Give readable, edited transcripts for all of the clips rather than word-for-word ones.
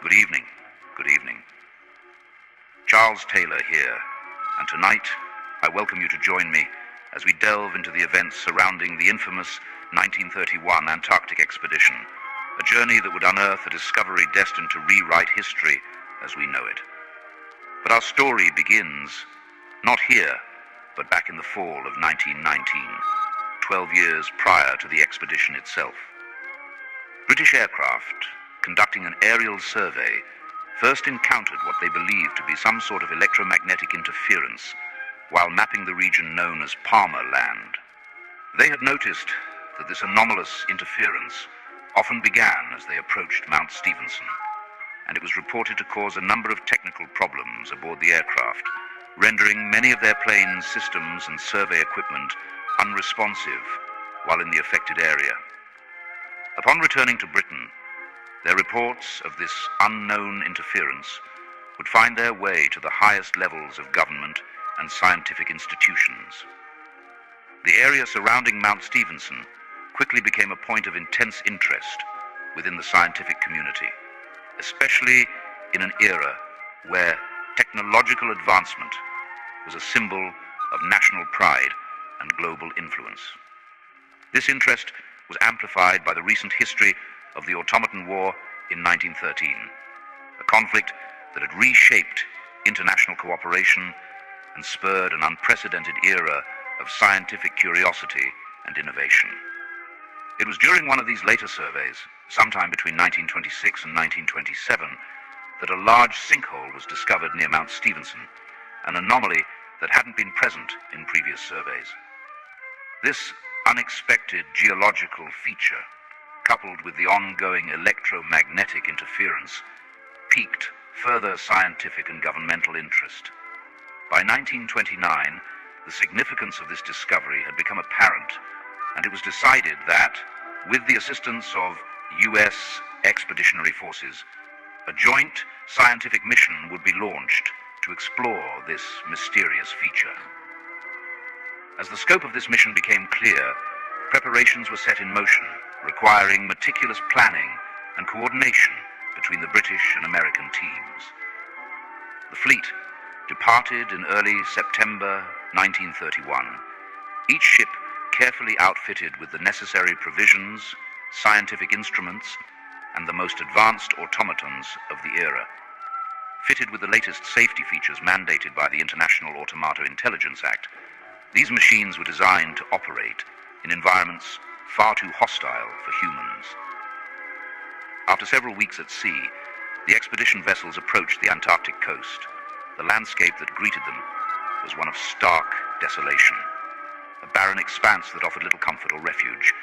Good evening. Good evening. Charles Taylor here, and tonight I welcome you to join me as we delve into the events surrounding the infamous 1931 Antarctic expedition, a journey that would unearth a discovery destined to rewrite history as we know it. But our story begins not here, but back in the fall of 1919, 12 years prior to the expedition itself. British aircraft, conducting an aerial survey, first encountered what they believed to be some sort of electromagnetic interference while mapping the region known as Palmer Land. They had noticed that this anomalous interference often began as they approached Mount Stevenson, and it was reported to cause a number of technical problems aboard the aircraft, rendering many of their plane's systems and survey equipment unresponsive while in the affected area. Upon returning to Britain, their reports of this unknown interference would find their way to the highest levels of government and scientific institutions. The area surrounding Mount Stevenson quickly became a point of intense interest within the scientific community, especially in an era where technological advancement was a symbol of national pride and global influence. This interest was amplified by the recent history of the Automaton War in 1913, a conflict that had reshaped international cooperation and spurred an unprecedented era of scientific curiosity and innovation. It was during one of these later surveys, sometime between 1926 and 1927, that a large sinkhole was discovered near Mount Stevenson, an anomaly that hadn't been present in previous surveys. This unexpected geological feature, coupled with the ongoing electromagnetic interference, piqued further scientific and governmental interest. By 1929, the significance of this discovery had become apparent, and it was decided that, with the assistance of U.S. expeditionary forces, a joint scientific mission would be launched to explore this mysterious feature. As the scope of this mission became clear, preparations were set in motion, requiring meticulous planning and coordination between the British and American teams. The fleet departed in early September 1931, each ship carefully outfitted with the necessary provisions, scientific instruments, and the most advanced automatons of the era. Fitted with the latest safety features mandated by the International Automata Intelligence Act, these machines were designed to operate in environments far too hostile for humans. After several weeks at sea, the expedition vessels approached the Antarctic coast. The landscape that greeted them was one of stark desolation, a barren expanse that offered little comfort or refuge,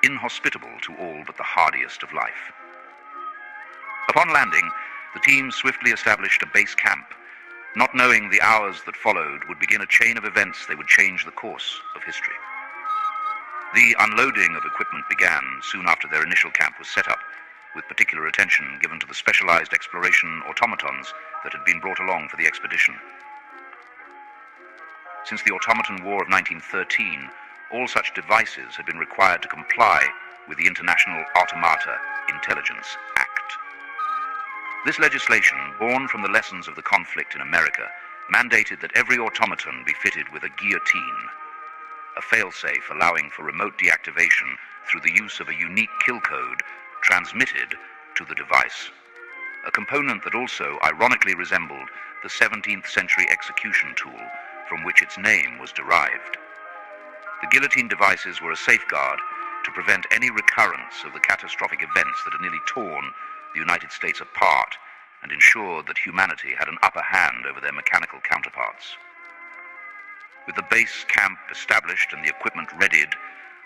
inhospitable to all but the hardiest of life. Upon landing, the team swiftly established a base camp, not knowing the hours that followed would begin a chain of events that would change the course of history. The unloading of equipment began soon after their initial camp was set up, with particular attention given to the specialized exploration automatons that had been brought along for the expedition. Since the Automaton War of 1913, all such devices had been required to comply with the International Automata Intelligence Act. This legislation, born from the lessons of the conflict in America, mandated that every automaton be fitted with a guillotine, a failsafe allowing for remote deactivation through the use of a unique kill code transmitted to the device, a component that also ironically resembled the 17th century execution tool from which its name was derived. The guillotine devices were a safeguard to prevent any recurrence of the catastrophic events that had nearly torn the United States apart and ensured that humanity had an upper hand over their mechanical counterparts. With the base camp established and the equipment readied,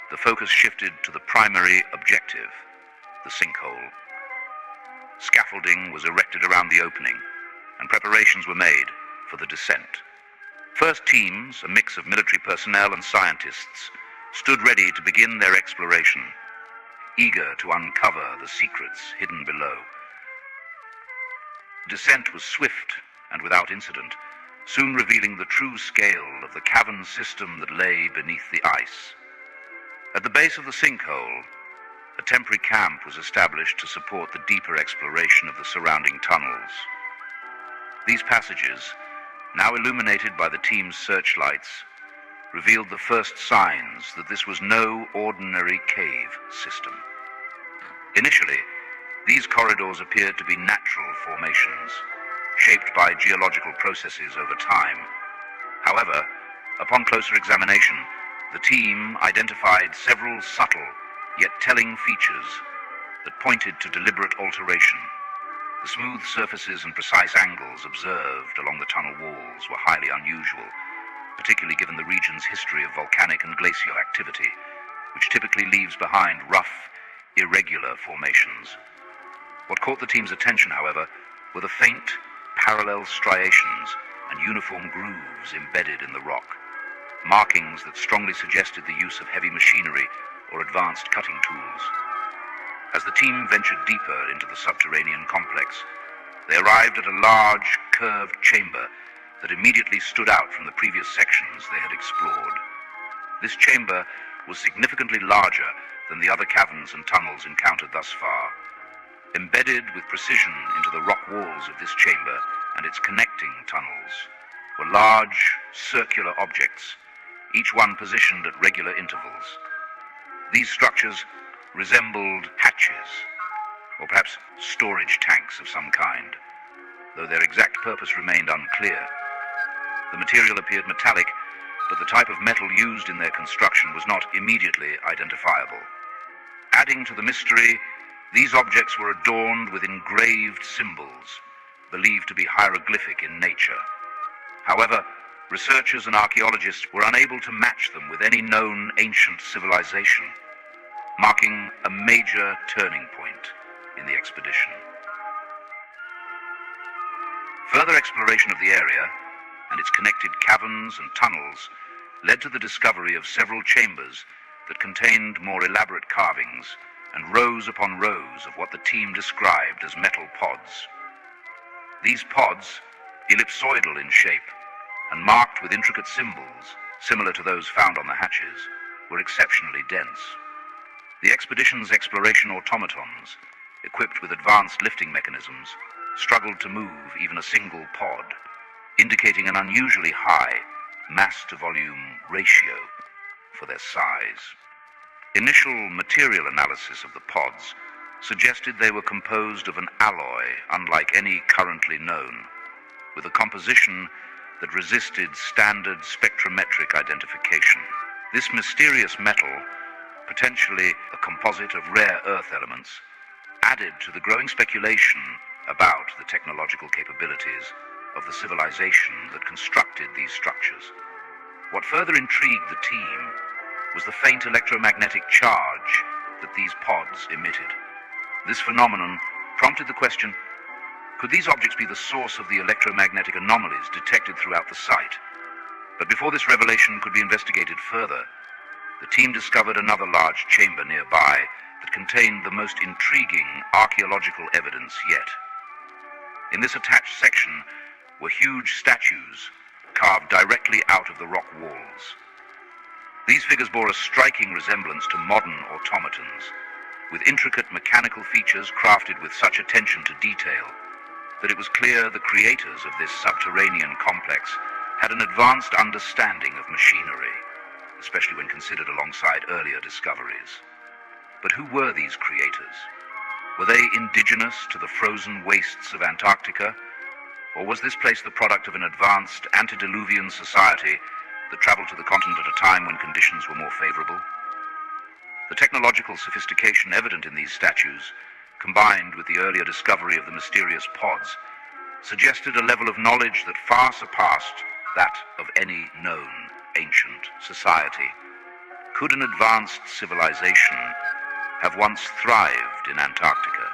the focus shifted to the primary objective, the sinkhole. Scaffolding was erected around the opening, and preparations were made for the descent. First teams, a mix of military personnel and scientists, stood ready to begin their exploration, eager to uncover the secrets hidden below. Descent was swift and without incident, soon revealing the true scale of the cavern system that lay beneath the ice. At the base of the sinkhole, a temporary camp was established to support the deeper exploration of the surrounding tunnels. These passages, now illuminated by the team's searchlights, revealed the first signs that this was no ordinary cave system. Initially, these corridors appeared to be natural formations, shaped by geological processes over time. However, upon closer examination, the team identified several subtle yet telling features that pointed to deliberate alteration. The smooth surfaces and precise angles observed along the tunnel walls were highly unusual, particularly given the region's history of volcanic and glacial activity, which typically leaves behind rough, irregular formations. What caught the team's attention, however, were the faint, parallel striations and uniform grooves embedded in the rock, markings that strongly suggested the use of heavy machinery or advanced cutting tools. As the team ventured deeper into the subterranean complex, they arrived at a large, curved chamber that immediately stood out from the previous sections they had explored. This chamber was significantly larger than the other caverns and tunnels encountered thus far. Embedded with precision into the rock walls of this chamber and its connecting tunnels were large, circular objects, each one positioned at regular intervals. These structures resembled hatches, or perhaps storage tanks of some kind, though their exact purpose remained unclear. The material appeared metallic, but the type of metal used in their construction was not immediately identifiable. Adding to the mystery, these objects were adorned with engraved symbols, believed to be hieroglyphic in nature. However, researchers and archaeologists were unable to match them with any known ancient civilization, marking a major turning point in the expedition. Further exploration of the area and its connected caverns and tunnels led to the discovery of several chambers that contained more elaborate carvings and rows upon rows of what the team described as metal pods. These pods, ellipsoidal in shape and marked with intricate symbols similar to those found on the hatches, were exceptionally dense. The expedition's exploration automatons, equipped with advanced lifting mechanisms, struggled to move even a single pod, indicating an unusually high mass-to-volume ratio for their size. Initial material analysis of the pods suggested they were composed of an alloy unlike any currently known, with a composition that resisted standard spectrometric identification. This mysterious metal, potentially a composite of rare earth elements, added to the growing speculation about the technological capabilities of the civilization that constructed these structures. What further intrigued the team was the faint electromagnetic charge that these pods emitted. This phenomenon prompted the question, could these objects be the source of the electromagnetic anomalies detected throughout the site? But before this revelation could be investigated further, the team discovered another large chamber nearby that contained the most intriguing archaeological evidence yet. In this attached section were huge statues carved directly out of the rock walls. These figures bore a striking resemblance to modern automatons, with intricate mechanical features crafted with such attention to detail that it was clear the creators of this subterranean complex had an advanced understanding of machinery, especially when considered alongside earlier discoveries. But who were these creators? Were they indigenous to the frozen wastes of Antarctica, or was this place the product of an advanced antediluvian society that traveled to the continent at a time when conditions were more favorable? The technological sophistication evident in these statues, combined with the earlier discovery of the mysterious pods, suggested a level of knowledge that far surpassed that of any known ancient society. Could an advanced civilization have once thrived in Antarctica,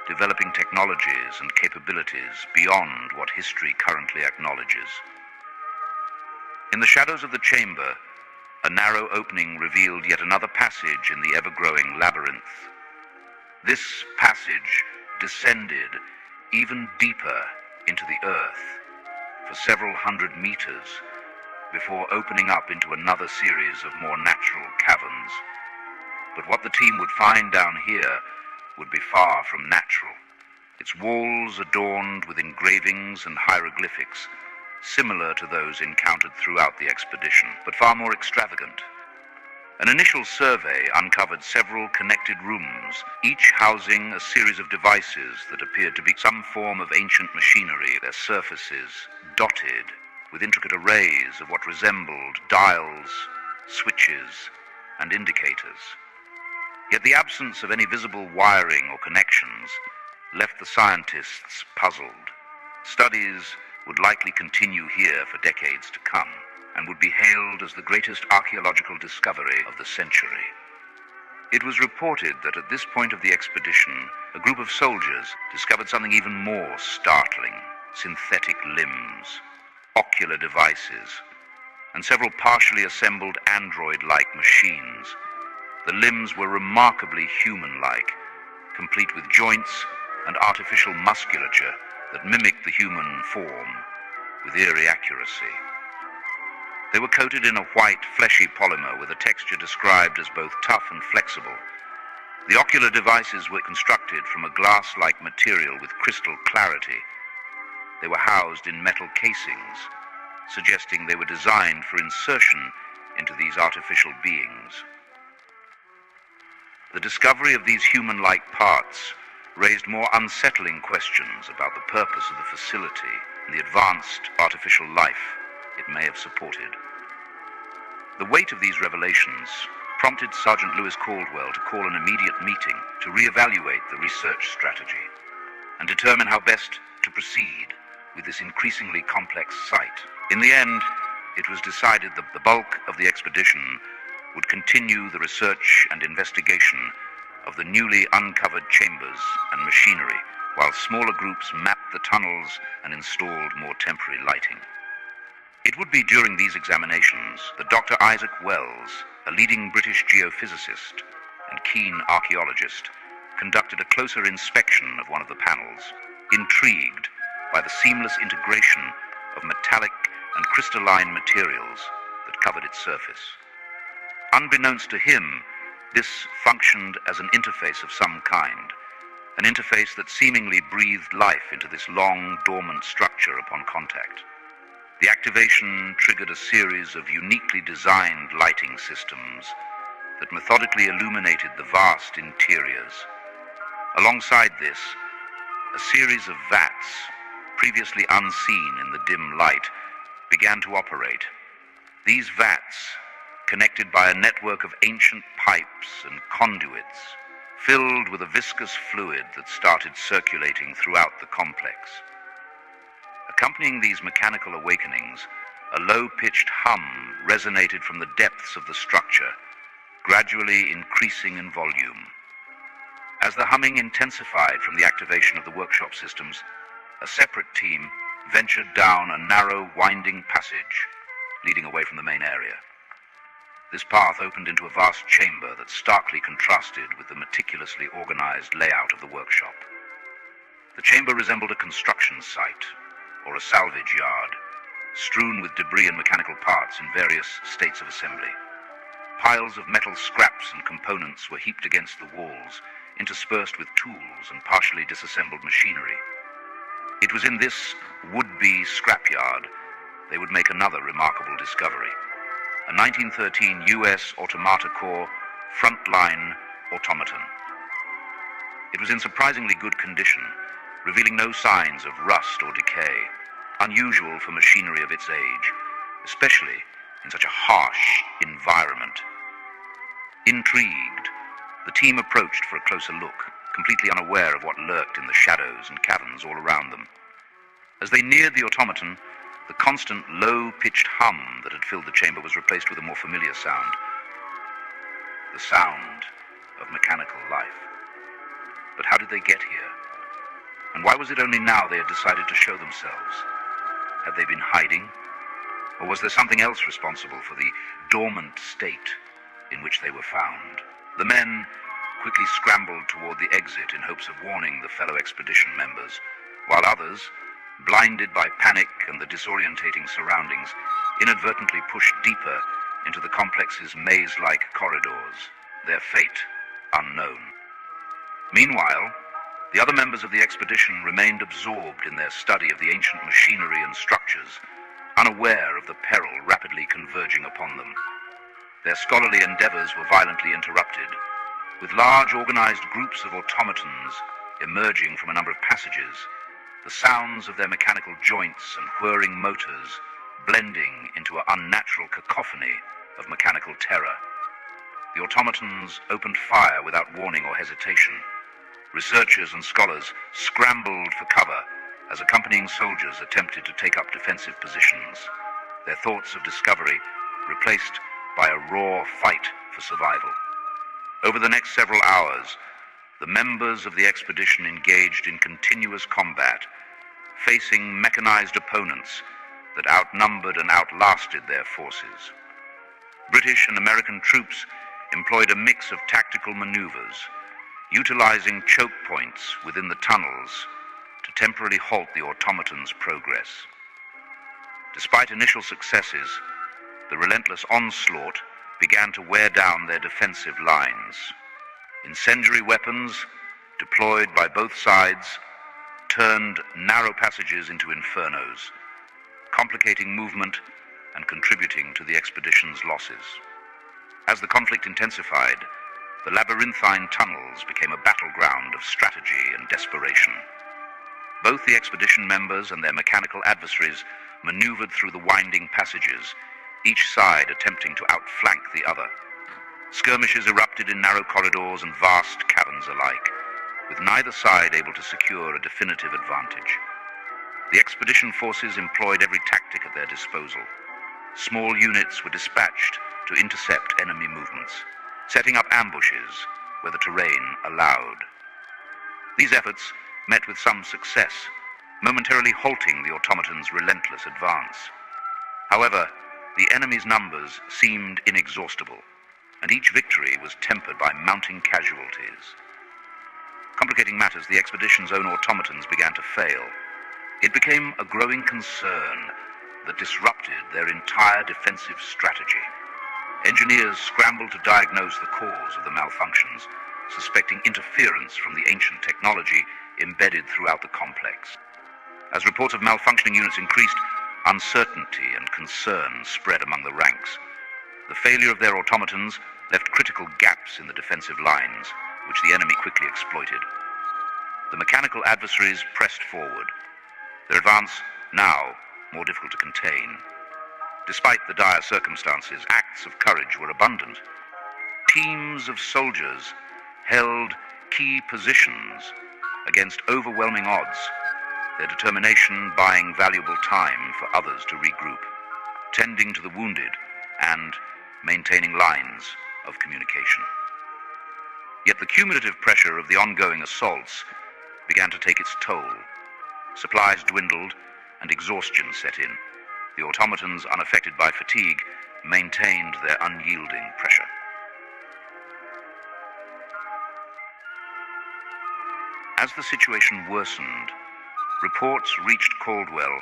developing technologies and capabilities beyond what history currently acknowledges? In the shadows of the chamber, a narrow opening revealed yet another passage in the ever-growing labyrinth. This passage descended even deeper into the earth for several hundred meters before opening up into another series of more natural caverns. But what the team would find down here would be far from natural. Its walls adorned with engravings and hieroglyphics, similar to those encountered throughout the expedition, but far more extravagant. An initial survey uncovered several connected rooms, each housing a series of devices that appeared to be some form of ancient machinery, their surfaces dotted with intricate arrays of what resembled dials, switches, and indicators. Yet the absence of any visible wiring or connections left the scientists puzzled. Studies would likely continue here for decades to come, and would be hailed as the greatest archaeological discovery of the century. It was reported that at this point of the expedition, a group of soldiers discovered something even more startling: synthetic limbs, ocular devices, and several partially assembled android-like machines. The limbs were remarkably human-like, complete with joints and artificial musculature that mimicked the human form with eerie accuracy. They were coated in a white, fleshy polymer with a texture described as both tough and flexible. The ocular devices were constructed from a glass-like material with crystal clarity. They were housed in metal casings, suggesting they were designed for insertion into these artificial beings. The discovery of these human-like parts raised more unsettling questions about the purpose of the facility and the advanced artificial life it may have supported. The weight of these revelations prompted Sergeant Lewis Caldwell to call an immediate meeting to reevaluate the research strategy and determine how best to proceed with this increasingly complex site. In the end, it was decided that the bulk of the expedition would continue the research and investigation of the newly uncovered chambers and machinery, while smaller groups mapped the tunnels and installed more temporary lighting. It would be during these examinations that Dr. Isaac Wells, a leading British geophysicist and keen archaeologist, conducted a closer inspection of one of the panels, intrigued by the seamless integration of metallic and crystalline materials that covered its surface. Unbeknownst to him, this functioned as an interface of some kind, an interface that seemingly breathed life into this long, dormant structure upon contact. The activation triggered a series of uniquely designed lighting systems that methodically illuminated the vast interiors. Alongside this, a series of vats, previously unseen in the dim light, began to operate. These vats, connected by a network of ancient pipes and conduits, filled with a viscous fluid that started circulating throughout the complex. Accompanying these mechanical awakenings, a low-pitched hum resonated from the depths of the structure, gradually increasing in volume. As the humming intensified from the activation of the workshop systems, a separate team ventured down a narrow, winding passage leading away from the main area. This path opened into a vast chamber that starkly contrasted with the meticulously organized layout of the workshop. The chamber resembled a construction site, or a salvage yard, strewn with debris and mechanical parts in various states of assembly. Piles of metal scraps and components were heaped against the walls, interspersed with tools and partially disassembled machinery. It was in this would-be scrapyard they would make another remarkable discovery: a 1913 U.S. Automata Corps frontline automaton. It was in surprisingly good condition, revealing no signs of rust or decay, unusual for machinery of its age, especially in such a harsh environment. Intrigued, the team approached for a closer look, completely unaware of what lurked in the shadows and caverns all around them. As they neared the automaton, the constant low-pitched hum that had filled the chamber was replaced with a more familiar sound: the sound of mechanical life. But how did they get here? And why was it only now they had decided to show themselves? Had they been hiding? Or was there something else responsible for the dormant state in which they were found? The men quickly scrambled toward the exit in hopes of warning the fellow expedition members, while others, blinded by panic and the disorientating surroundings, inadvertently pushed deeper into the complex's maze-like corridors. their fate unknown. Meanwhile, the other members of the expedition remained absorbed in their study of the ancient machinery and structures, unaware of the peril rapidly converging upon them. Their scholarly endeavors were violently interrupted, with large organized groups of automatons emerging from a number of passages, the sounds of their mechanical joints and whirring motors blending into an unnatural cacophony of mechanical terror. The automatons opened fire without warning or hesitation. Researchers and scholars scrambled for cover as accompanying soldiers attempted to take up defensive positions, their thoughts of discovery replaced by a raw fight for survival. Over the next several hours, the members of the expedition engaged in continuous combat, facing mechanized opponents that outnumbered and outlasted their forces. British and American troops employed a mix of tactical maneuvers, utilizing choke points within the tunnels to temporarily halt the automatons' progress. Despite initial successes, the relentless onslaught began to wear down their defensive lines. Incendiary weapons, deployed by both sides, turned narrow passages into infernos, complicating movement and contributing to the expedition's losses. As the conflict intensified, the labyrinthine tunnels became a battleground of strategy and desperation. Both the expedition members and their mechanical adversaries maneuvered through the winding passages, each side attempting to outflank the other. Skirmishes erupted in narrow corridors and vast caverns alike, with neither side able to secure a definitive advantage. The expedition forces employed every tactic at their disposal. Small units were dispatched to intercept enemy movements, setting up ambushes where the terrain allowed. These efforts met with some success, momentarily halting the automatons' relentless advance. However, the enemy's numbers seemed inexhaustible, and each victory was tempered by mounting casualties. Complicating matters, the expedition's own automatons began to fail. It became a growing concern that disrupted their entire defensive strategy. Engineers scrambled to diagnose the cause of the malfunctions, suspecting interference from the ancient technology embedded throughout the complex. As reports of malfunctioning units increased, uncertainty and concern spread among the ranks. The failure of their automatons left critical gaps in the defensive lines, which the enemy quickly exploited. The mechanical adversaries pressed forward, their advance now more difficult to contain. Despite the dire circumstances, acts of courage were abundant. Teams of soldiers held key positions against overwhelming odds, their determination buying valuable time for others to regroup, tending to the wounded and maintaining lines of communication. Yet the cumulative pressure of the ongoing assaults began to take its toll. Supplies dwindled and exhaustion set in. The automatons, unaffected by fatigue, maintained their unyielding pressure. As the situation worsened, reports reached Caldwell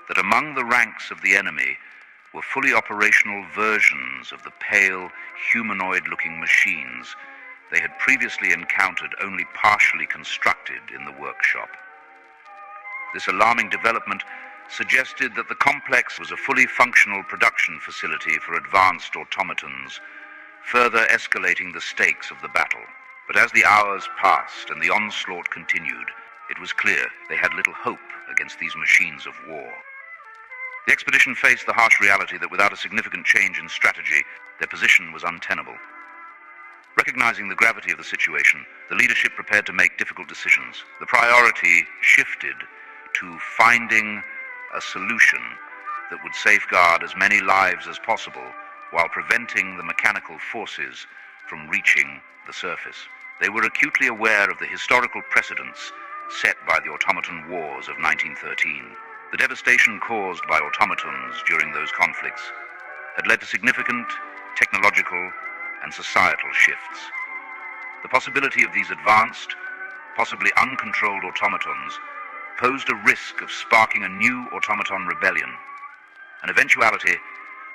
that among the ranks of the enemy were fully operational versions of the pale, humanoid-looking machines they had previously encountered only partially constructed in the workshop. This alarming development suggested that the complex was a fully functional production facility for advanced automatons, further escalating the stakes of the battle. But as the hours passed and the onslaught continued, it was clear they had little hope against these machines of war. The expedition faced the harsh reality that without a significant change in strategy, their position was untenable. Recognizing the gravity of the situation, the leadership prepared to make difficult decisions. The priority shifted to finding a solution that would safeguard as many lives as possible while preventing the mechanical forces from reaching the surface. They were acutely aware of the historical precedents set by the automaton wars of 1913. The devastation caused by automatons during those conflicts had led to significant technological and societal shifts. The possibility of these advanced, possibly uncontrolled automatons posed a risk of sparking a new automaton rebellion, an eventuality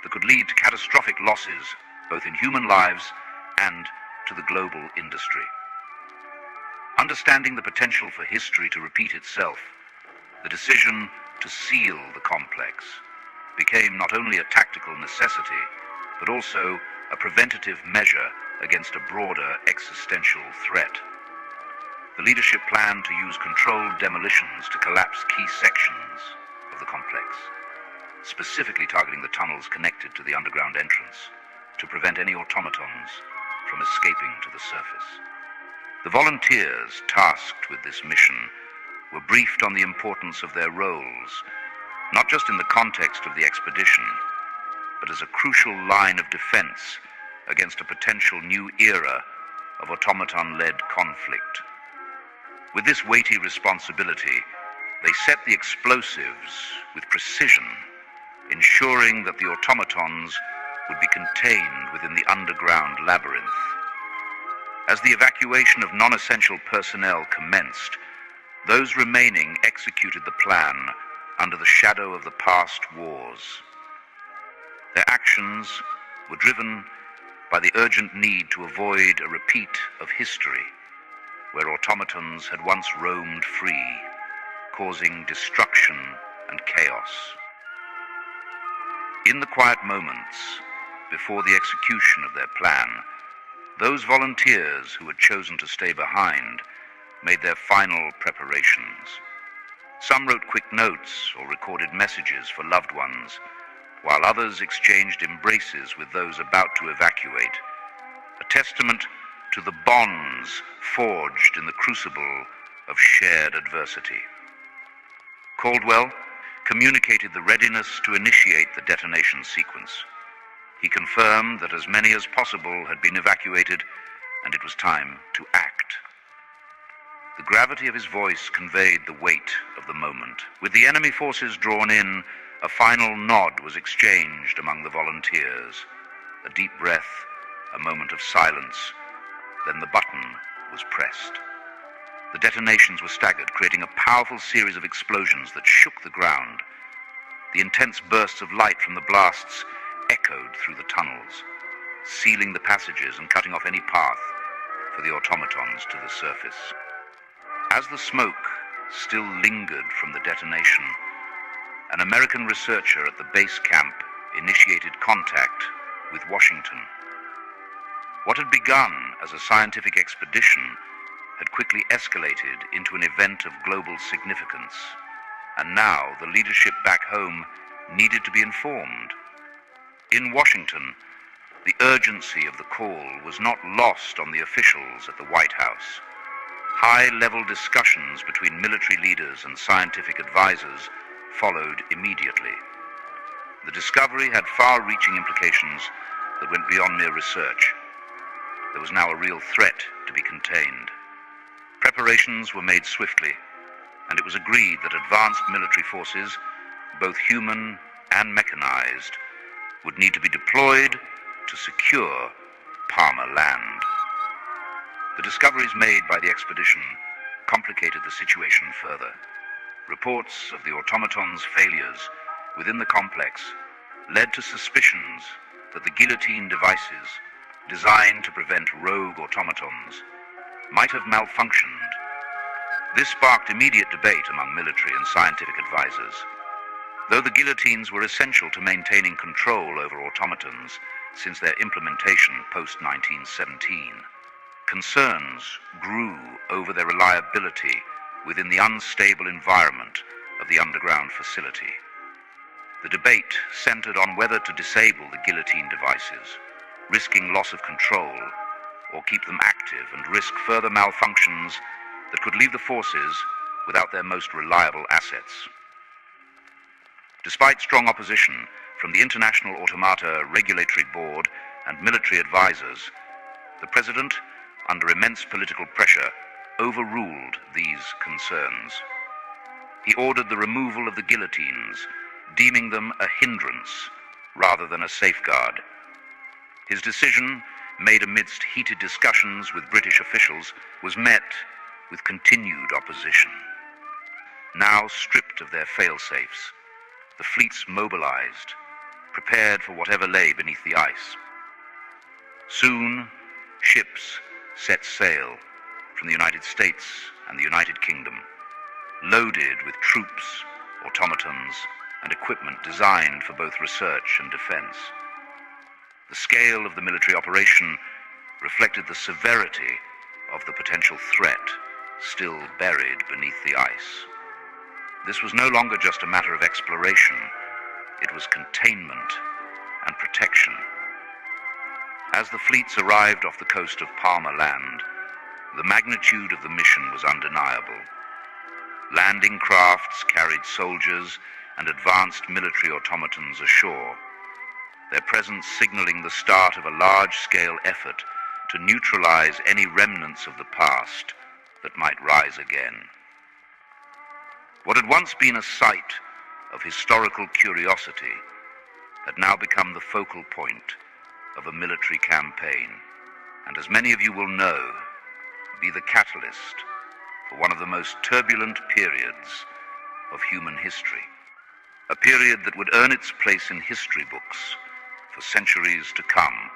that could lead to catastrophic losses both in human lives and to the global industry. Understanding the potential for history to repeat itself, the decision to seal the complex became not only a tactical necessity, but also a preventative measure against a broader existential threat. The leadership planned to use controlled demolitions to collapse key sections of the complex, specifically targeting the tunnels connected to the underground entrance to prevent any automatons from escaping to the surface. The volunteers tasked with this mission were briefed on the importance of their roles, not just in the context of the expedition, but as a crucial line of defense against a potential new era of automaton-led conflict. With this weighty responsibility, they set the explosives with precision, ensuring that the automatons would be contained within the underground labyrinth. As the evacuation of non-essential personnel commenced, those remaining executed the plan under the shadow of the past wars. Their actions were driven by the urgent need to avoid a repeat of history, where automatons had once roamed free, causing destruction and chaos. In the quiet moments before the execution of their plan, those volunteers who had chosen to stay behind made their final preparations. Some wrote quick notes or recorded messages for loved ones, while others exchanged embraces with those about to evacuate, a testament to the bonds forged in the crucible of shared adversity. Caldwell communicated the readiness to initiate the detonation sequence. He confirmed that as many as possible had been evacuated, and it was time to act. The gravity of his voice conveyed the weight of the moment. With the enemy forces drawn in, a final nod was exchanged among the volunteers. A deep breath, a moment of silence, then the button was pressed. The detonations were staggered, creating a powerful series of explosions that shook the ground. The intense bursts of light from the blasts echoed through the tunnels, sealing the passages and cutting off any path for the automatons to the surface. As the smoke still lingered from the detonation, an American researcher at the base camp initiated contact with Washington. What had begun as a scientific expedition had quickly escalated into an event of global significance, and now the leadership back home needed to be informed. In Washington, the urgency of the call was not lost on the officials at the White House. High-level discussions between military leaders and scientific advisors followed immediately. The discovery had far-reaching implications that went beyond mere research. There was now a real threat to be contained. Preparations were made swiftly, and it was agreed that advanced military forces, both human and mechanized, would need to be deployed to secure Palmer Land. The discoveries made by the expedition complicated the situation further. Reports of the automatons' failures within the complex led to suspicions that the guillotine devices, designed to prevent rogue automatons, might have malfunctioned. This sparked immediate debate among military and scientific advisors. Though the guillotines were essential to maintaining control over automatons since their implementation post-1917, concerns grew over their reliability within the unstable environment of the underground facility. The debate centered on whether to disable the guillotine devices, risking loss of control, or keep them active and risk further malfunctions that could leave the forces without their most reliable assets. Despite strong opposition from the International Automata Regulatory Board and military advisors, the President, under immense political pressure, overruled these concerns. He ordered the removal of the guillotines, deeming them a hindrance rather than a safeguard. His decision, made amidst heated discussions with British officials, was met with continued opposition. Now stripped of their fail-safes, the fleets mobilized, prepared for whatever lay beneath the ice. Soon, ships set sail from the United States and the United Kingdom, loaded with troops, automatons, and equipment designed for both research and defense. The scale of the military operation reflected the severity of the potential threat still buried beneath the ice. This was no longer just a matter of exploration, it was containment and protection. As the fleets arrived off the coast of Palmer Land, the magnitude of the mission was undeniable. Landing crafts carried soldiers and advanced military automatons ashore, their presence signaling the start of a large-scale effort to neutralize any remnants of the past that might rise again. What had once been a site of historical curiosity had now become the focal point of a military campaign, and as many of you will know, be the catalyst for one of the most turbulent periods of human history. A period that would earn its place in history books for centuries to come,